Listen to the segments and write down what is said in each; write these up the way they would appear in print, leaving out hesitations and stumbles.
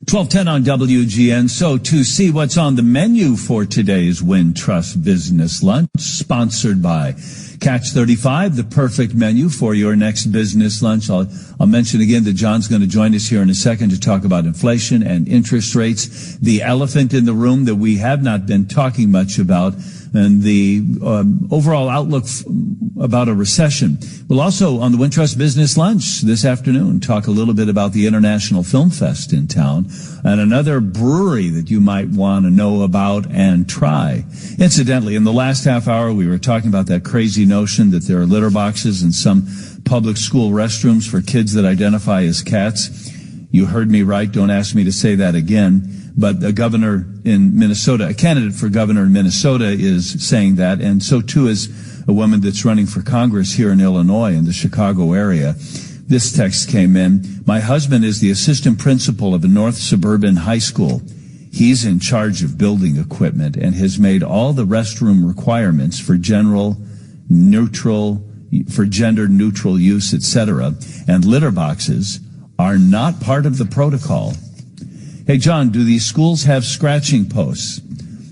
12:10 on WGN. So to see what's on the menu for today's Wintrust Business Lunch, sponsored by Catch 35, the perfect menu for your next business lunch. I'll mention again that John's going to join us here in a second to talk about inflation and interest rates, the elephant in the room that we have not been talking much about, and the overall outlook about a recession. We'll also, on the Wintrust Business Lunch this afternoon, talk a little bit about the International Film Fest in town and another brewery that you might want to know about and try. Incidentally, in the last half hour, we were talking about that crazy notion that there are litter boxes in some public school restrooms for kids that identify as cats. You heard me right. Don't ask me to say that again. But a governor in Minnesota, a candidate for governor in Minnesota is saying that, and so too is a woman that's running for Congress here in Illinois in the Chicago area. This text came in. My husband is the assistant principal of a North Suburban high school. He's in charge of building equipment and has made all the restroom requirements for gender neutral use, etc. And litter boxes are not part of the protocol. Hey, John, do these schools have scratching posts?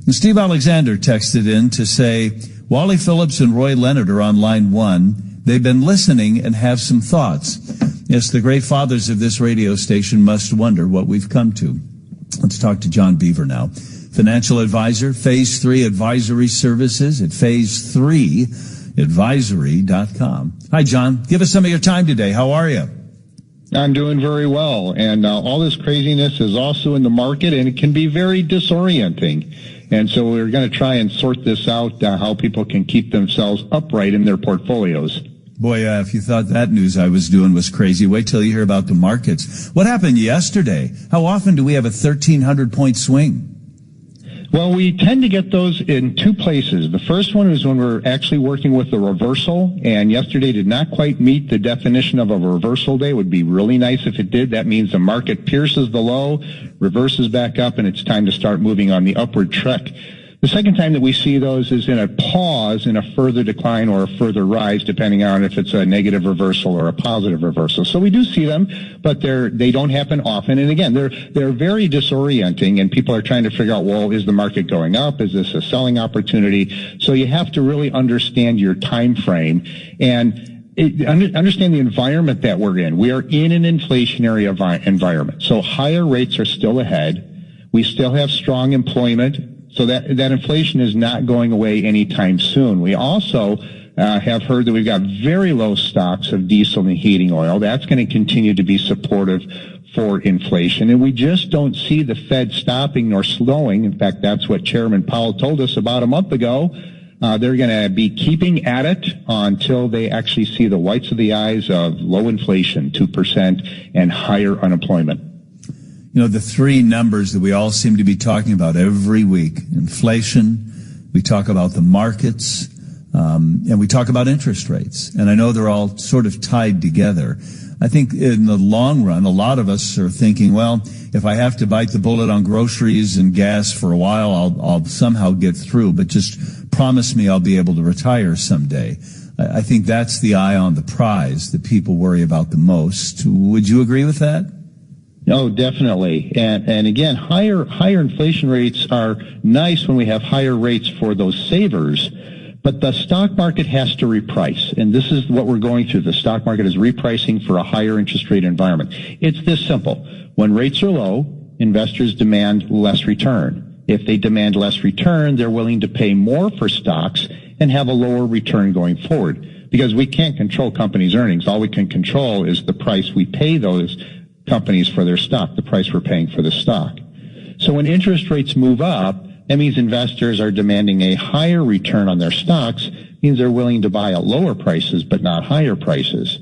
And Steve Alexander texted in to say, Wally Phillips and Roy Leonard are on line one. They've been listening and have some thoughts. Yes, the great fathers of this radio station must wonder what we've come to. Let's talk to John Bever now. Financial advisor, Phase 3 Advisory Services at phase3advisory.com. Hi, John. Give us some of your time today. How are you? I'm doing very well, and all this craziness is also in the market, and it can be very disorienting. And so we're going to try and sort this out, how people can keep themselves upright in their portfolios. Boy, if you thought that news I was doing was crazy, wait till you hear about the markets. What happened yesterday? How often do we have a 1,300-point swing? Well, we tend to get those in two places. The first one is when we're actually working with a reversal, and yesterday did not quite meet the definition of a reversal day. It would be really nice if it did. That means the market pierces the low, reverses back up, and it's time to start moving on the upward trek. The second time that we see those is in a pause in a further decline or a further rise, depending on if it's a negative reversal or a positive reversal. So we do see them, but they don't happen often. And again, they're very disorienting, and people are trying to figure out, well, is the market going up? Is this a selling opportunity? So you have to really understand your time frame and understand the environment that we're in. We are in an inflationary environment. So higher rates are still ahead. We still have strong employment. So that inflation is not going away anytime soon. We also have heard that we've got very low stocks of diesel and heating oil. That's going to continue to be supportive for inflation. And we just don't see the Fed stopping nor slowing. In fact, that's what Chairman Powell told us about a month ago. They're going to be keeping at it until they actually see the whites of the eyes of low inflation, 2%, and higher unemployment. You know, the three numbers that we all seem to be talking about every week: inflation, we talk about the markets, and we talk about interest rates. And I know they're all sort of tied together. I think in the long run, a lot of us are thinking, well, if I have to bite the bullet on groceries and gas for a while, I'll somehow get through, but just promise me I'll be able to retire someday. I think that's the eye on the prize that people worry about the most. Would you agree with that? No, definitely. And again, higher inflation rates are nice when we have higher rates for those savers, but the stock market has to reprice. And this is what we're going through. The stock market is repricing for a higher interest rate environment. It's this simple. When rates are low, investors demand less return. If they demand less return, they're willing to pay more for stocks and have a lower return going forward. Because we can't control companies' earnings. All we can control is the price we pay those companies for their stock, the price we're paying for the stock. So when interest rates move up, that means investors are demanding a higher return on their stocks, means they're willing to buy at lower prices but not higher prices.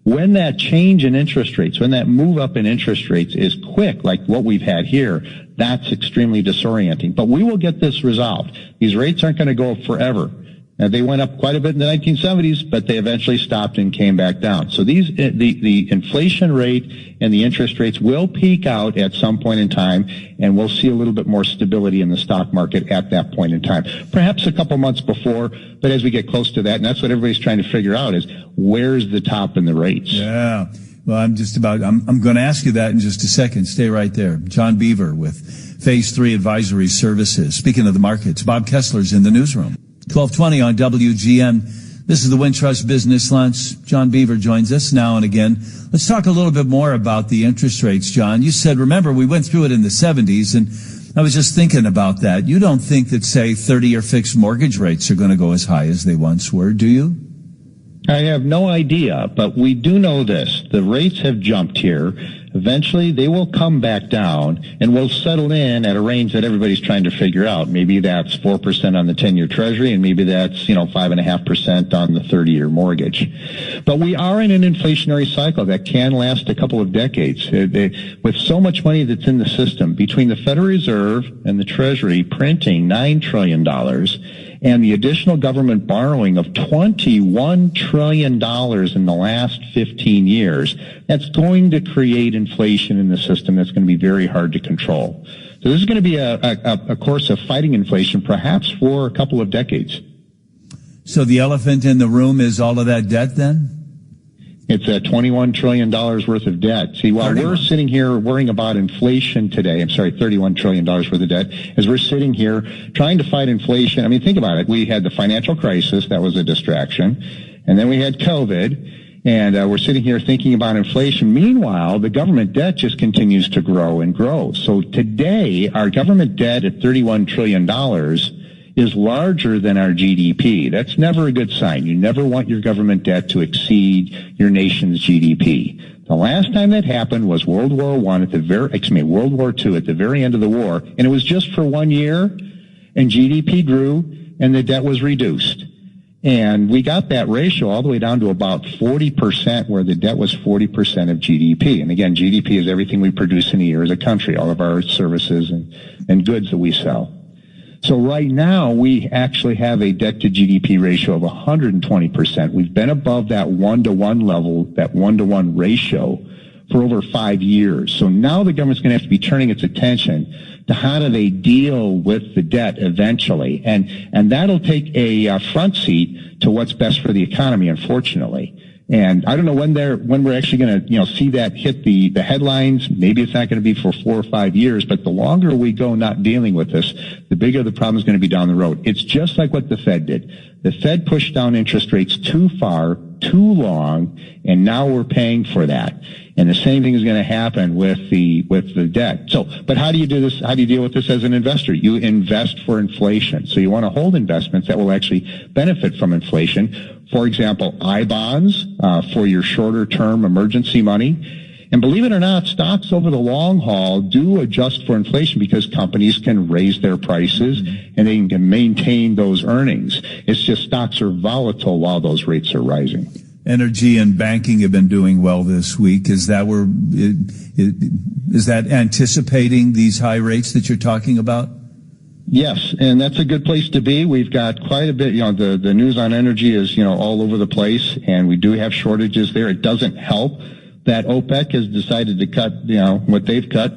When that change in interest rates, when that move up in interest rates is quick, like what we've had here, that's extremely disorienting. But we will get this resolved. These rates aren't going to go up forever. Now, they went up quite a bit in the 1970s, but they eventually stopped and came back down. So the inflation rate and the interest rates will peak out at some point in time, and we'll see a little bit more stability in the stock market at that point in time. Perhaps a couple months before, but as we get close to that, and that's what everybody's trying to figure out is where's the top in the rates? Yeah. Well, I'm going to ask you that in just a second. Stay right there. John Bever with Phase 3 Advisory Services. Speaking of the markets, Bob Kessler's in the newsroom. 1220 on WGN. This is the Wintrust Business Lunch. John Bever joins us now and again. Let's talk a little bit more about the interest rates, John. You said, remember, we went through it in the 70s, and I was just thinking about that. You don't think that, say, 30-year fixed mortgage rates are going to go as high as they once were, do you? I have no idea, but we do know this. The rates have jumped here. Eventually, they will come back down, and we'll settle in at a range that everybody's trying to figure out. Maybe that's 4% on the 10-year Treasury, and maybe that's 5.5% on the 30-year mortgage. But we are in an inflationary cycle that can last a couple of decades. With so much money that's in the system, between the Federal Reserve and the Treasury printing $9 trillion, and the additional government borrowing of $21 trillion in the last 15 years, that's going to create inflation in the system that's going to be very hard to control. So this is going to be a course of fighting inflation, perhaps for a couple of decades. So the elephant in the room is all of that debt then? It's $21 trillion worth of debt. See, while we're sitting here worrying about inflation today, $31 trillion worth of debt, as we're sitting here trying to fight inflation, I mean, think about it. We had the financial crisis. That was a distraction. And then we had COVID. And we're sitting here thinking about inflation. Meanwhile, the government debt just continues to grow and grow. So today, our government debt at $31 trillion is larger than our GDP. That's never a good sign. You never want your government debt to exceed your nation's GDP. The last time that happened was World War II at the very end of the war, and it was just for 1 year, and GDP grew, and the debt was reduced. And we got that ratio all the way down to about 40%, where the debt was 40% of GDP. And again, GDP is everything we produce in a year as a country, all of our services and goods that we sell. So right now, we actually have a debt-to-GDP ratio of 120%. We've been above that 1-to-1 level, that 1-to-1 ratio, for over 5 years. So now the government's going to have to be turning its attention to how do they deal with the debt eventually. And that'll take a front seat to what's best for the economy, unfortunately. And I don't know when we're actually going to, see that hit the headlines. Maybe it's not going to be for 4 or 5 years, but the longer we go not dealing with this, the bigger the problem is going to be down the road. It's just like what the Fed did. The Fed pushed down interest rates too far, too long, and now we're paying for that. And the same thing is going to happen with the debt. So, but how do you do this? How do you deal with this as an investor? You invest for inflation. So you want to hold investments that will actually benefit from inflation. For example, I-bonds for your shorter-term emergency money. And believe it or not, stocks over the long haul do adjust for inflation because companies can raise their prices and they can maintain those earnings. It's just stocks are volatile while those rates are rising. Energy and banking have been doing well this week. Is that anticipating these high rates that you're talking about? Yes, and that's a good place to be. We've got quite a bit, the news on energy is, all over the place, and we do have shortages there. It doesn't help that OPEC has decided to cut, what they've cut.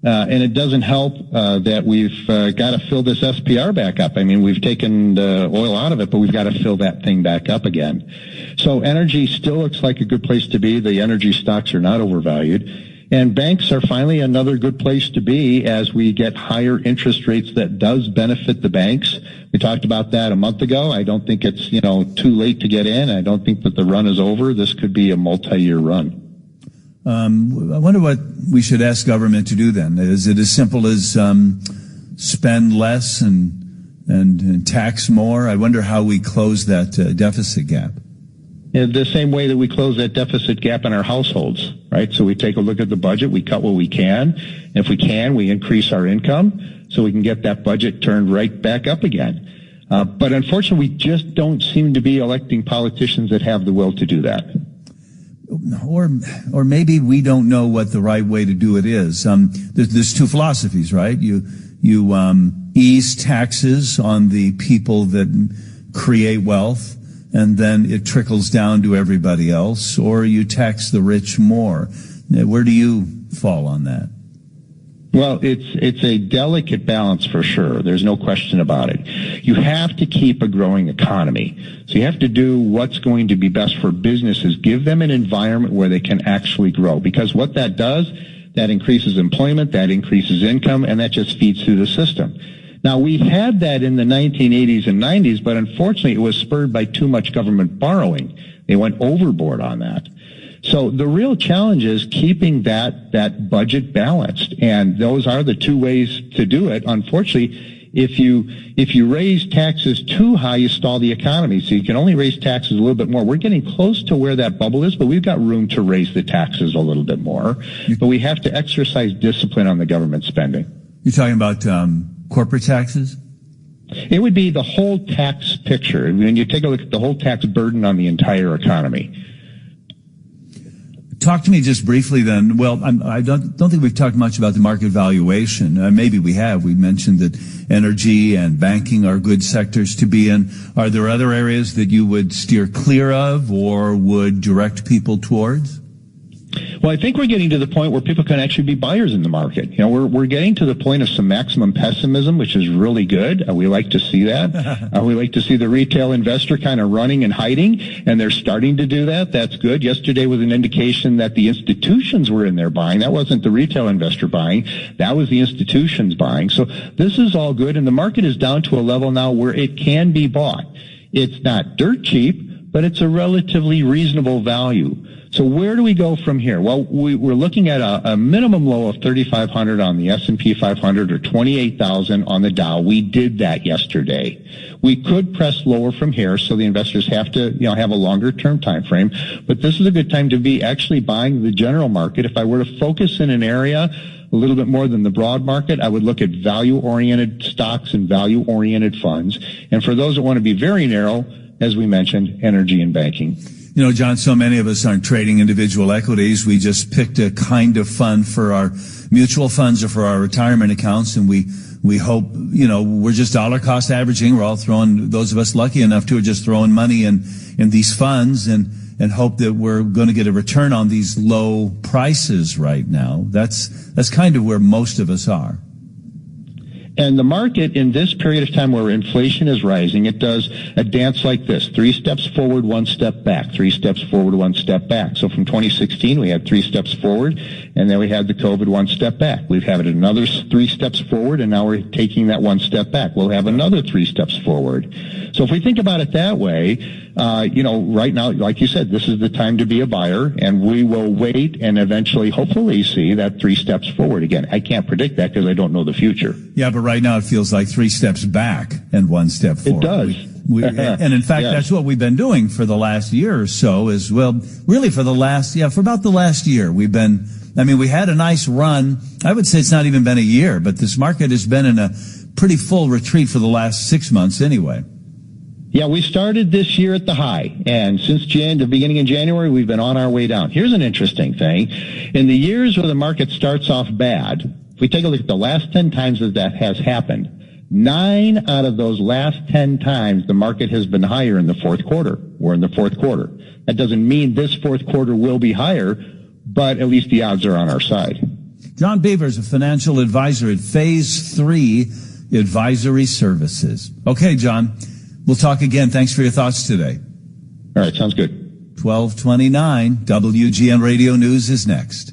And it doesn't help that we've got to fill this SPR back up. I mean, we've taken the oil out of it, but we've got to fill that thing back up again. So energy still looks like a good place to be. The energy stocks are not overvalued. And banks are finally another good place to be as we get higher interest rates that does benefit the banks. We talked about that a month ago. I don't think it's, too late to get in. I don't think that the run is over. This could be a multi-year run. I wonder what we should ask government to do then. Is it as simple as spend less and tax more? I wonder how we close that deficit gap. In the same way that we close that deficit gap in our households, right? So we take a look at the budget, we cut what we can. And if we can, we increase our income so we can get that budget turned right back up again. But unfortunately, we just don't seem to be electing politicians that have the will to do that. Or maybe we don't know what the right way to do it is. There's two philosophies, right? You ease taxes on the people that create wealth, and then it trickles down to everybody else, or you tax the rich more. Where do you fall on that? Well, it's a delicate balance for sure. There's no question about it. You have to keep a growing economy. So you have to do what's going to be best for businesses. Give them an environment where they can actually grow. Because what that does, that increases employment, that increases income, and that just feeds through the system. Now, we've had that in the 1980s and 90s, but unfortunately it was spurred by too much government borrowing. They went overboard on that. So the real challenge is keeping that budget balanced, and those are the two ways to do it. Unfortunately, if you raise taxes too high, you stall the economy. So you can only raise taxes a little bit more. We're getting close to where that bubble is, but we've got room to raise the taxes a little bit more. But we have to exercise discipline on the government spending. You're talking about corporate taxes? It would be the whole tax picture. When you take a look at the whole tax burden on the entire economy. Talk to me just briefly then. Well, I don't think we've talked much about the market valuation. Maybe we have. We mentioned that energy and banking are good sectors to be in. Are there other areas that you would steer clear of or would direct people towards? Well, I think we're getting to the point where people can actually be buyers in the market. You know, we're getting to the point of some maximum pessimism, which is really good. We like to see that. We like to see the retail investor kind of running and hiding, and they're starting to do that. That's good. Yesterday was an indication that the institutions were in there buying. That wasn't the retail investor buying. That was the institutions buying. So this is all good, and the market is down to a level now where it can be bought. It's not dirt cheap, but it's a relatively reasonable value. So where do we go from here? Well, we're looking at a minimum low of 3,500 on the S&P 500 or 28,000 on the Dow. We did that yesterday. We could press lower from here, so the investors have to, have a longer term time frame. But this is a good time to be actually buying the general market. If I were to focus in an area a little bit more than the broad market, I would look at value-oriented stocks and value-oriented funds. And for those that want to be very narrow, as we mentioned, energy and banking. John, so many of us aren't trading individual equities. We just picked a kind of fund for our mutual funds or for our retirement accounts, and we hope, we're just dollar cost averaging. We're all throwing, those of us lucky enough to, are just throwing money in these funds and hope that we're going to get a return on these low prices right now. That's kind of where most of us are. And the market in this period of time where inflation is rising, it does a dance like this. 3 steps forward, 1 step back. 3 steps forward, 1 step back. So from 2016, we had 3 steps forward, and then we had the COVID 1 step back. We've had another 3 steps forward, and now we're taking that 1 step back. We'll have another 3 steps forward. So if we think about it that way, right now, like you said, this is the time to be a buyer, and we will wait and eventually, hopefully, see that 3 steps forward again. I can't predict that because I don't know the future. Yeah, but right now it feels like 3 steps back and 1 step forward. It does. And in fact, That's what we've been doing for the last year or so as well. Really for about the last year. We had a nice run. I would say it's not even been a year, but this market has been in a pretty full retreat for the last 6 months anyway. Yeah, we started this year at the high, and since the beginning of January, we've been on our way down. Here's an interesting thing. In the years where the market starts off bad, if we take a look at the last 10 times that has happened, 9 out of those last 10 times the market has been higher in the fourth quarter. We're in the fourth quarter. That doesn't mean this fourth quarter will be higher, but at least the odds are on our side. John Bever is a financial advisor at Phase 3 Advisory Services. Okay, John, we'll talk again. Thanks for your thoughts today. All right, sounds good. 1229 WGN Radio News is next.